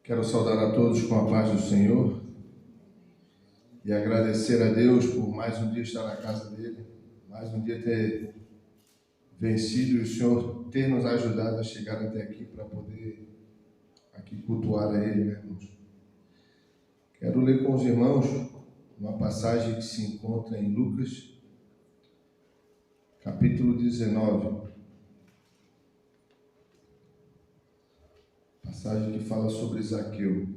Quero saudar a todos com a paz do Senhor e agradecer a Deus por mais um dia estar na casa dele, mais um dia ter vencido e o Senhor ter nos ajudado a chegar até aqui para poder aqui cultuar a Ele, né, irmãos? Quero ler com os irmãos uma passagem que se encontra em Lucas, capítulo 19. Passagem que fala sobre Zaqueu.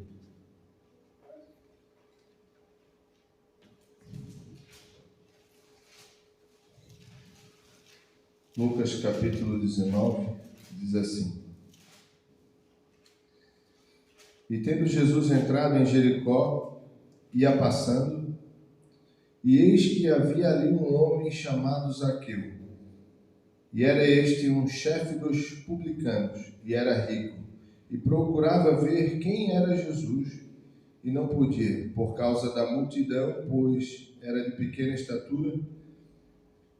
Lucas capítulo 19 diz assim: E tendo Jesus entrado em Jericó, ia passando, e eis que havia ali um homem chamado Zaqueu. E era este um chefe dos publicanos, e era rico, e procurava ver quem era Jesus, e não podia, por causa da multidão, pois era de pequena estatura.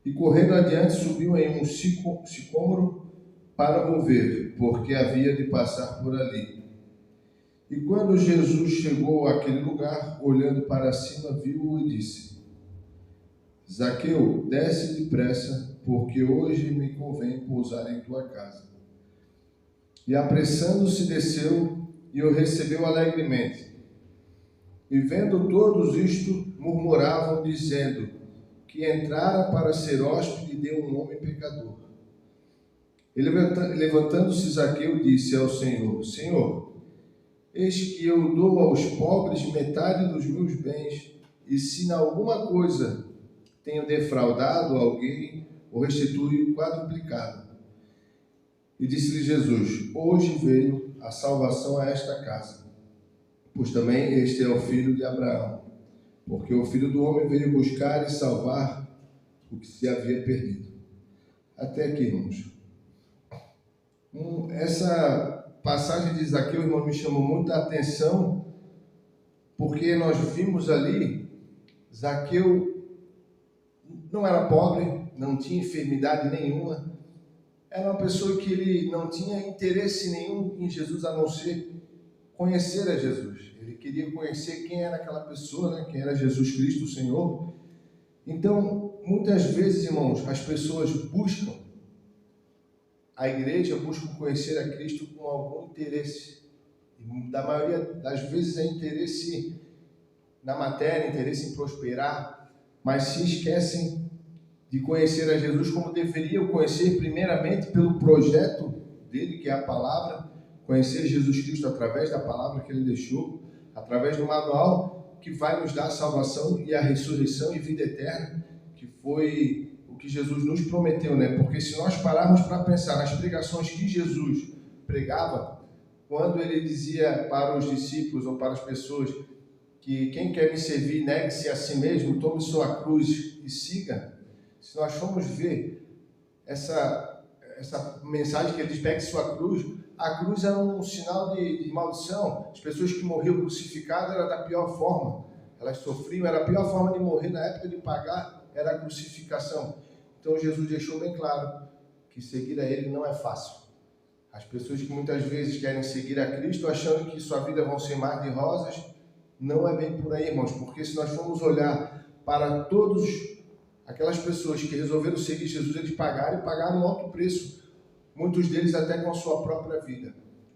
E correndo adiante subiu em um sicômoro para o ver, porque havia de passar por ali. E quando Jesus chegou àquele lugar, olhando para cima, viu-o e disse: Zaqueu, desce depressa, porque hoje me convém pousar em tua casa. E apressando-se desceu e o recebeu alegremente. E vendo todos isto, murmuravam, dizendo que entrara para ser hóspede de um homem pecador. E levantando-se Zaqueu, disse ao Senhor: Senhor, eis que eu dou aos pobres metade dos meus bens, e se em alguma coisa tenho defraudado alguém, o restituo quadruplicado. E disse-lhe Jesus: Hoje veio a salvação a esta casa, pois também este é o filho de Abraão, porque o Filho do Homem veio buscar e salvar o que se havia perdido. Até aqui, irmãos. Essa passagem de Zaqueu, irmão, me chamou muita atenção, porque nós vimos ali, Zaqueu não era pobre, não tinha enfermidade nenhuma, era uma pessoa que ele não tinha interesse nenhum em Jesus, a não ser conhecer a Jesus. Ele queria conhecer quem era aquela pessoa, né? Quem era Jesus Cristo, o Senhor. Então, muitas vezes, irmãos, as pessoas buscam a igreja, buscam conhecer a Cristo com algum interesse. E da maioria das vezes é interesse na matéria, interesse em prosperar, mas se esquecem de conhecer a Jesus como deveriam conhecer, primeiramente pelo projeto dele, que é a palavra, conhecer Jesus Cristo através da palavra que ele deixou, através do manual que vai nos dar a salvação e a ressurreição e vida eterna, que foi o que Jesus nos prometeu, né? Porque se nós pararmos para pensar nas pregações que Jesus pregava, quando ele dizia para os discípulos ou para as pessoas que quem quer me servir, negue-se a si mesmo, tome sua cruz e siga. Se nós formos ver essa mensagem que ele diz, pegue sua cruz, a cruz era um sinal de maldição. As pessoas que morriam crucificadas era da pior forma. Elas sofriam, era a pior forma de morrer na época de pagar, era a crucificação. Então Jesus deixou bem claro que seguir a ele não é fácil. As pessoas que muitas vezes querem seguir a Cristo achando que sua vida vão ser mar de rosas, não é bem por aí, irmãos, porque se nós formos olhar para todos aquelas pessoas que resolveram seguir Jesus, eles pagaram um alto preço, muitos deles até com a sua própria vida.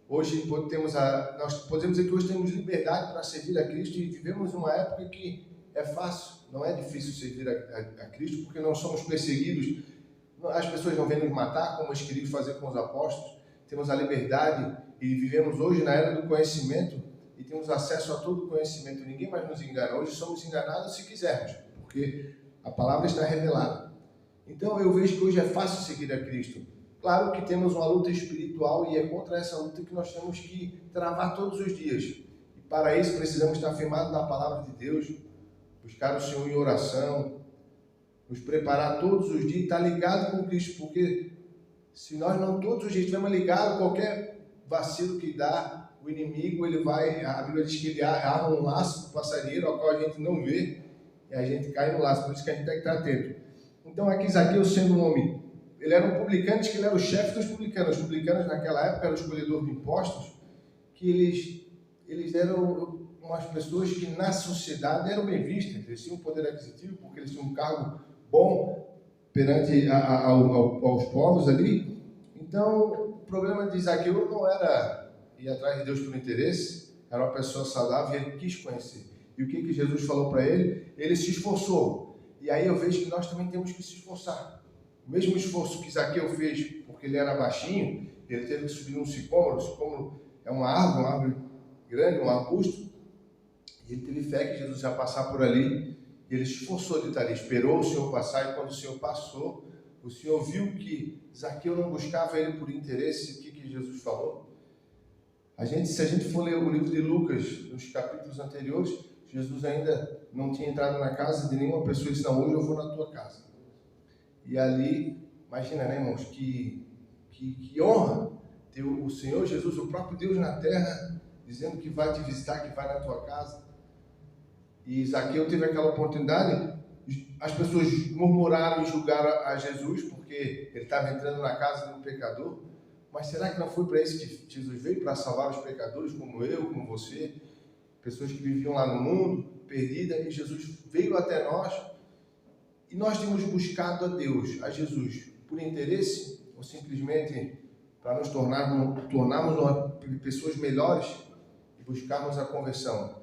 Hoje nós podemos dizer que hoje temos liberdade para servir a Cristo e vivemos uma época que é fácil, não é difícil servir a Cristo, porque não somos perseguidos, as pessoas não vêm nos matar como eles queriam fazer com os apóstolos, temos a liberdade e vivemos hoje na era do conhecimento e temos acesso a todo o conhecimento, ninguém mais nos engana. Hoje somos enganados se quisermos, porque a palavra está revelada. Então eu vejo que hoje é fácil seguir a Cristo. Claro que temos uma luta espiritual e é contra essa luta que nós temos que travar todos os dias. E para isso precisamos estar firmados na palavra de Deus, buscar o Senhor em oração, nos preparar todos os dias e estar ligado com Cristo, porque se nós não todos os dias estivermos ligados, qualquer vacilo que dá, o inimigo, a Bíblia diz que ele arma um laço do passarinheiro, ao qual a gente não vê, e a gente cai no laço, por isso que a gente tem que estar atento. Então aqui Zaqueu, sendo um homem, ele era um publicano, diz que ele era o chefe dos publicanos. Os publicanos naquela época eram escolhedores de impostos, que eles eram umas pessoas que na sociedade eram bem vistas, eles tinham um poder aquisitivo, porque eles tinham um cargo bom perante aos povos ali. Então, o problema de Zaqueu não era ir atrás de Deus por interesse, era uma pessoa saudável e ele quis conhecer. E o que Jesus falou para ele? Ele se esforçou. E aí eu vejo que nós também temos que se esforçar. O mesmo esforço que Zaqueu fez, porque ele era baixinho, ele teve que subir num sicômoro. O sicômoro é uma árvore grande, um arbusto. E ele teve fé que Jesus ia passar por ali. E ele se esforçou de estar ali, esperou o Senhor passar. E quando o Senhor passou, o Senhor viu que Zaqueu não buscava ele por interesse. O que Jesus falou? Se a gente for ler o livro de Lucas, nos capítulos anteriores, Jesus ainda não tinha entrado na casa de nenhuma pessoa e disse: não, hoje eu vou na tua casa. E ali, imagina, né, irmãos, que honra ter o Senhor Jesus, o próprio Deus na terra, dizendo que vai te visitar, que vai na tua casa. E Zaqueu teve aquela oportunidade. As pessoas murmuraram e julgaram a Jesus, porque ele estava entrando na casa de um pecador. Mas será que não foi para isso que Jesus veio? Para salvar os pecadores como eu, como você? Pessoas que viviam lá no mundo, perdidas, e Jesus veio até nós. E nós temos buscado a Deus, a Jesus, por interesse ou simplesmente para nos tornarmos pessoas melhores e buscarmos a conversão?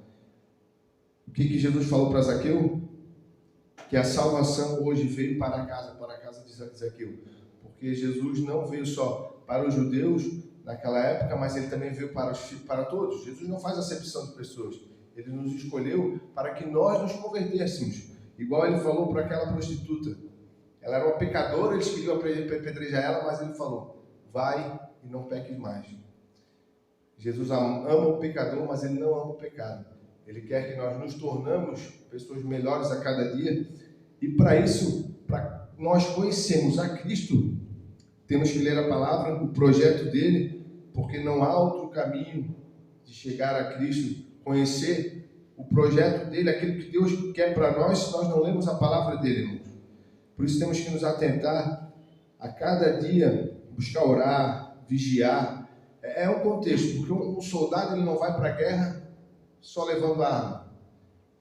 O que Jesus falou para Zaqueu? Que a salvação hoje veio para a casa de Zaqueu. Porque Jesus não veio só para os judeus naquela época, mas ele também veio para todos. Jesus não faz acepção de pessoas. Ele nos escolheu para que nós nos convertêssemos. Igual ele falou para aquela prostituta. Ela era uma pecadora, eles queriam apedrejar ela, mas ele falou: vai e não peques mais. Jesus ama o pecador, mas ele não ama o pecado. Ele quer que nós nos tornamos pessoas melhores a cada dia. E para isso, para nós conhecermos a Cristo, temos que ler a palavra, o projeto dele, porque não há outro caminho de chegar a Cristo, conhecer o projeto dele, aquilo que Deus quer para nós, se nós não lemos a palavra dele, irmãos. Por isso temos que nos atentar a cada dia, buscar orar, vigiar. É um contexto, porque um soldado ele não vai para a guerra só levando a arma.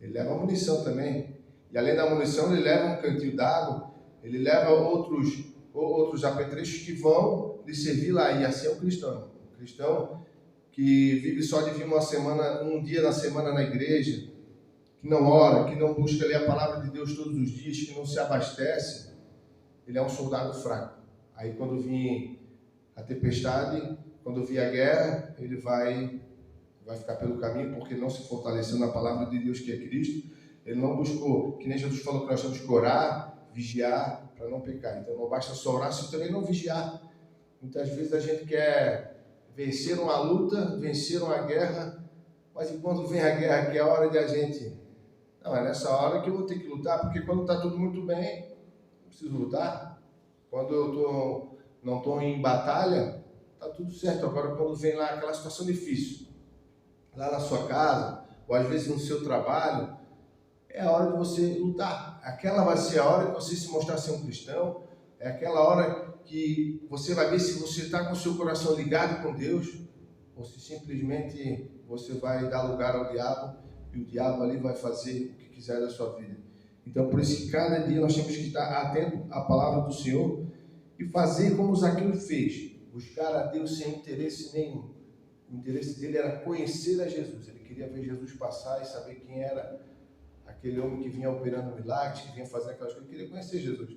Ele leva munição também. E além da munição, ele leva um cantil d'água, ele leva outros apetrechos que vão lhe servir lá. E assim é o cristão. O cristão que vive só de vir um dia na semana na igreja, que não ora, que não busca ler a palavra de Deus todos os dias, que não se abastece, ele é um soldado fraco. Aí quando vir a tempestade, quando vir a guerra, ele vai ficar pelo caminho, porque não se fortaleceu na palavra de Deus, que é Cristo. Ele não buscou, que nem Jesus falou que nós temos que orar, vigiar, para não pecar. Então não basta só orar, se também não vigiar. Muitas vezes a gente quer vencer uma luta, vencer uma guerra, mas enquanto vem a guerra, que é a hora de a gente... Não, é nessa hora que eu vou ter que lutar, porque quando está tudo muito bem, não preciso lutar. Quando eu não estou em batalha, está tudo certo. Agora, quando vem lá aquela situação difícil, lá na sua casa, ou às vezes no seu trabalho, é a hora de você lutar. Aquela vai ser a hora de você se mostrar ser um cristão, é aquela hora que você vai ver se você está com o seu coração ligado com Deus, ou se simplesmente você vai dar lugar ao diabo, e o diabo ali vai fazer o que quiser da sua vida. Então, por isso que cada dia nós temos que estar atento à palavra do Senhor e fazer como Zaqueu fez, buscar a Deus sem interesse nenhum. O interesse dele era conhecer a Jesus. Ele queria ver Jesus passar e saber quem era aquele homem que vinha operando milagres, que vinha fazer aquelas coisas. Ele queria conhecer Jesus.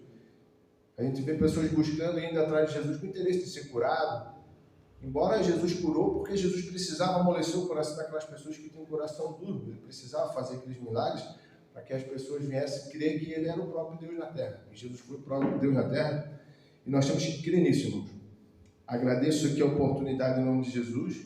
A gente vê pessoas buscando e indo atrás de Jesus com interesse de ser curado. Embora Jesus curou, porque Jesus precisava amolecer o coração daquelas pessoas que tinham um coração duro. Ele precisava fazer aqueles milagres para que as pessoas viessem crer que ele era o próprio Deus na terra. E Jesus foi o próprio Deus na terra. E nós temos que crer nisso, irmãos. Agradeço aqui a oportunidade em nome de Jesus.